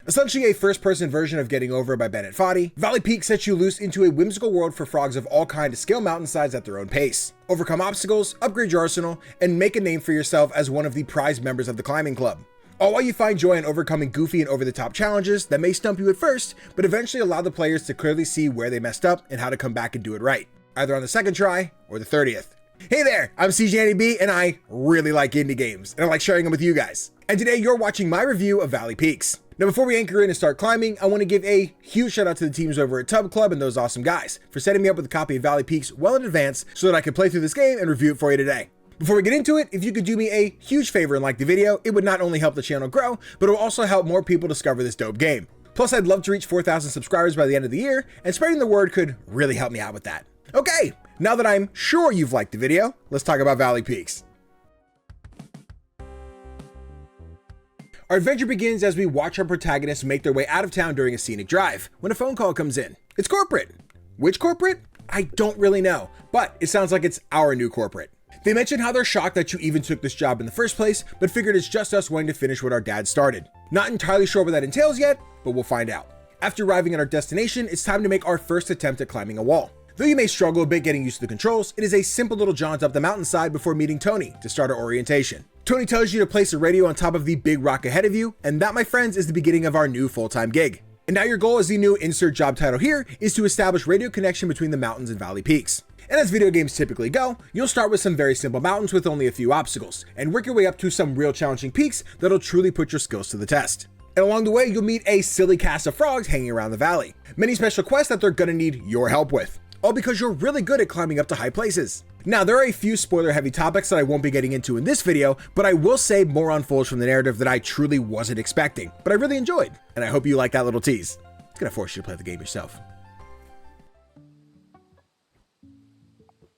Essentially a first-person version of Getting Over by Bennett Foddy, Valley Peak sets you loose into a whimsical world for frogs of all kinds to scale mountainsides at their own pace, overcome obstacles, upgrade your arsenal, and make a name for yourself as one of the prized members of the climbing club. All while you find joy in overcoming goofy and over-the-top challenges that may stump you at first, but eventually allow the players to clearly see where they messed up and how to come back and do it right, either on the second try or the 30th. Hey there, I'm CGDannyB and I really like indie games, and I like sharing them with you guys. And today you're watching my review of Valley Peaks. Now before we anchor in and start climbing, I want to give a huge shout out to the teams over at Tub Club and those awesome guys for setting me up with a copy of Valley Peaks well in advance so that I could play through this game and review it for you today. Before we get into it, if you could do me a huge favor and like the video, it would not only help the channel grow, but it will also help more people discover this dope game. Plus I'd love to reach 4,000 subscribers by the end of the year, and spreading the word could really help me out with that. Okay, now that I'm sure you've liked the video, let's talk about Valley Peaks. Our adventure begins as we watch our protagonists make their way out of town during a scenic drive, when a phone call comes in. It's corporate. Which corporate? I don't really know, but it sounds like it's our new corporate. They mention how they're shocked that you even took this job in the first place, but figured it's just us wanting to finish what our dad started. Not entirely sure what that entails yet, but we'll find out. After arriving at our destination, it's time to make our first attempt at climbing a wall. Though you may struggle a bit getting used to the controls, it is a simple little jaunt up the mountainside before meeting Tony to start our orientation. Tony tells you to place a radio on top of the big rock ahead of you, and that, my friends, is the beginning of our new full-time gig. And now your goal as the new insert job title here is to establish radio connection between the mountains and Valley Peaks. And as video games typically go, you'll start with some very simple mountains with only a few obstacles, and work your way up to some real challenging peaks that'll truly put your skills to the test. And along the way, you'll meet a silly cast of frogs hanging around the valley. Many special quests that they're gonna need your help with, all because you're really good at climbing up to high places. Now, there are a few spoiler-heavy topics that I won't be getting into in this video, but I will say more unfolds from the narrative that I truly wasn't expecting, but I really enjoyed, and I hope you like that little tease. It's gonna force you to play the game yourself.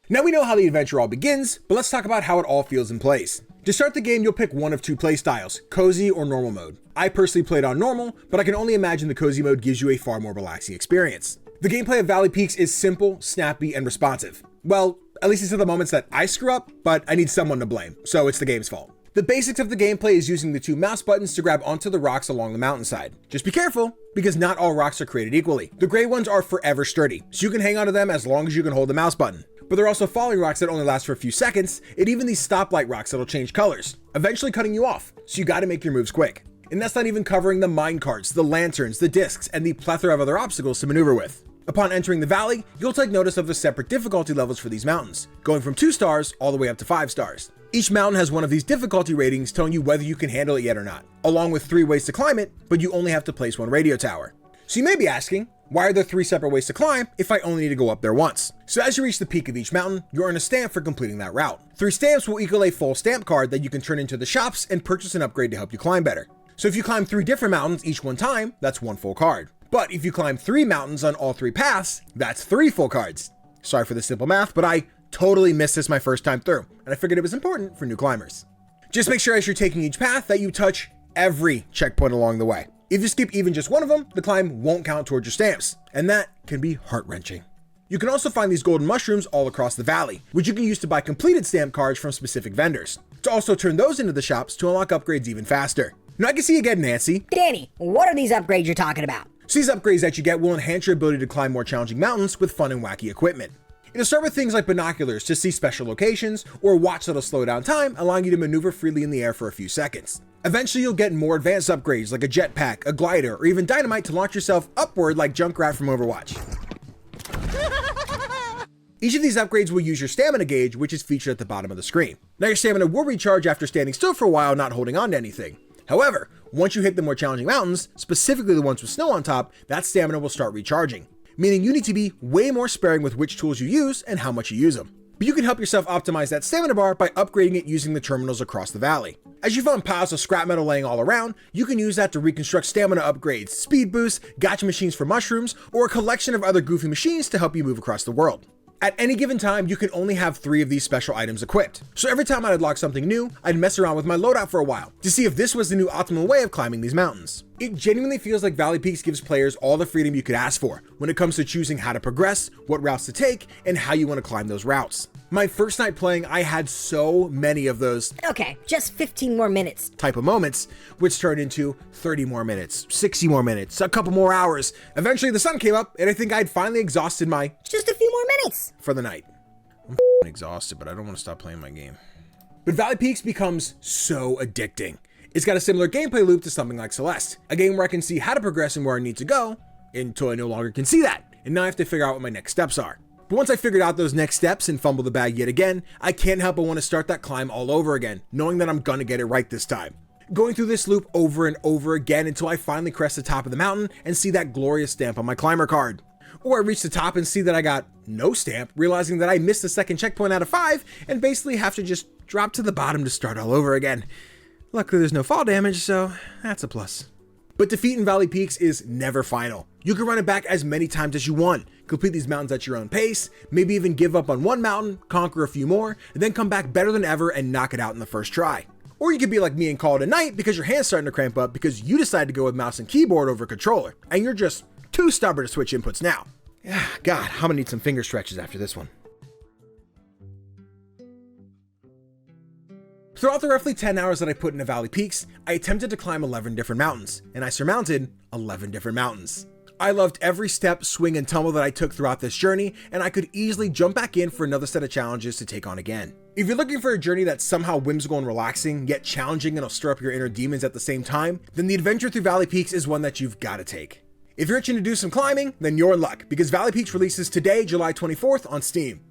Now we know how the adventure all begins, but let's talk about how it all feels in place. To start the game, you'll pick one of two playstyles, cozy or normal mode. I personally played on normal, but I can only imagine the cozy mode gives you a far more relaxing experience. The gameplay of Valley Peaks is simple, snappy, and responsive. Well, at least until the moments that I screw up, but I need someone to blame, so it's the game's fault. The basics of the gameplay is using the two mouse buttons to grab onto the rocks along the mountainside. Just be careful, because not all rocks are created equally. The gray ones are forever sturdy, so you can hang onto them as long as you can hold the mouse button. But there are also falling rocks that only last for a few seconds, and even these stoplight rocks that'll change colors, eventually cutting you off, so you gotta make your moves quick. And that's not even covering the minecarts, the lanterns, the discs, and the plethora of other obstacles to maneuver with. Upon entering the valley, you'll take notice of the separate difficulty levels for these mountains, going from 2 stars all the way up to 5 stars. Each mountain has one of these difficulty ratings telling you whether you can handle it yet or not, along with 3 ways to climb it, but you only have to place 1 radio tower. So you may be asking, why are there 3 separate ways to climb if I only need to go up there once? So as you reach the peak of each mountain, you'll earn a stamp for completing that route. 3 stamps will equal a full stamp card that you can turn into the shops and purchase an upgrade to help you climb better. So if you climb 3 different mountains each one time, that's 1 full card. But if you climb 3 mountains on all 3 paths, that's 3 full cards. Sorry for the simple math, but I totally missed this my first time through, and I figured it was important for new climbers. Just make sure as you're taking each path that you touch every checkpoint along the way. If you skip even just one of them, the climb won't count towards your stamps, and that can be heart-wrenching. You can also find these golden mushrooms all across the valley, which you can use to buy completed stamp cards from specific vendors, to also turn those into the shops to unlock upgrades even faster. Now I can see you getting antsy. Danny, what are these upgrades you're talking about? So these upgrades that you get will enhance your ability to climb more challenging mountains with fun and wacky equipment. It'll start with things like binoculars to see special locations, or a watch that'll slow down time, allowing you to maneuver freely in the air for a few seconds. Eventually you'll get more advanced upgrades like a jetpack, a glider, or even dynamite to launch yourself upward like Junkrat from Overwatch. Each of these upgrades will use your stamina gauge, which is featured at the bottom of the screen. Now your stamina will recharge after standing still for a while, not holding on to anything. However, once you hit the more challenging mountains, specifically the ones with snow on top, that stamina will start recharging, meaning you need to be way more sparing with which tools you use and how much you use them. But you can help yourself optimize that stamina bar by upgrading it using the terminals across the valley. As you find piles of scrap metal laying all around, you can use that to reconstruct stamina upgrades, speed boosts, gacha machines for mushrooms, or a collection of other goofy machines to help you move across the world. At any given time, you can only have 3 of these special items equipped. So every time I'd unlock something new, I'd mess around with my loadout for a while to see if this was the new optimal way of climbing these mountains. It genuinely feels like Valley Peaks gives players all the freedom you could ask for when it comes to choosing how to progress, what routes to take, and how you want to climb those routes. My first night playing, I had so many of those Okay, just 15 more minutes. type of moments, which turned into 30 more minutes, 60 more minutes, a couple more hours. Eventually the sun came up and I think I'd finally exhausted my Just a few more minutes. for the night. I'm exhausted, but I don't want to stop playing my game. But Valley Peaks becomes so addicting. It's got a similar gameplay loop to something like Celeste, a game where I can see how to progress and where I need to go until I no longer can see that. And now I have to figure out what my next steps are. But once I figured out those next steps and fumble the bag yet again, I can't help but want to start that climb all over again, knowing that I'm gonna get it right this time. Going through this loop over and over again until I finally crest the top of the mountain and see that glorious stamp on my climber card. Or I reach the top and see that I got no stamp, realizing that I missed the second checkpoint out of 5 and basically have to just drop to the bottom to start all over again. Luckily there's no fall damage, so that's a plus. But defeat in Valley Peaks is never final. You can run it back as many times as you want, complete these mountains at your own pace, maybe even give up on one mountain, conquer a few more, and then come back better than ever and knock it out in the first try. Or you could be like me and call it a night because your hand's starting to cramp up because you decided to go with mouse and keyboard over controller, and you're just too stubborn to switch inputs now. God, I'm gonna need some finger stretches after this one. Throughout the roughly 10 hours that I put into Valley Peaks, I attempted to climb 11 different mountains, and I surmounted 11 different mountains. I loved every step, swing, and tumble that I took throughout this journey, and I could easily jump back in for another set of challenges to take on again. If you're looking for a journey that's somehow whimsical and relaxing, yet challenging and will stir up your inner demons at the same time, then the adventure through Valley Peaks is one that you've got to take. If you're itching to do some climbing, then you're in luck, because Valley Peaks releases today, July 24th on Steam.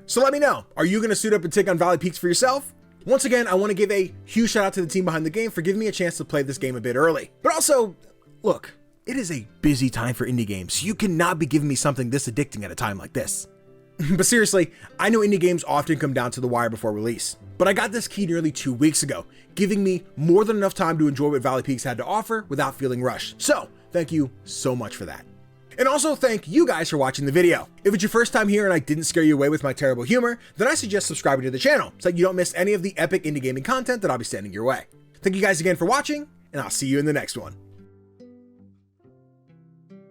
So let me know, are you going to suit up and take on Valley Peaks for yourself? Once again, I want to give a huge shout out to the team behind the game for giving me a chance to play this game a bit early. But also, look, it is a busy time for indie games. You cannot be giving me something this addicting at a time like this. But seriously, I know indie games often come down to the wire before release, but I got this key nearly 2 weeks ago, giving me more than enough time to enjoy what Valley Peaks had to offer without feeling rushed. So, thank you so much for that. And also thank you guys for watching the video. If it's your first time here and I didn't scare you away with my terrible humor, then I suggest subscribing to the channel so that you don't miss any of the epic indie gaming content that I'll be sending your way. Thank you guys again for watching, and I'll see you in the next one.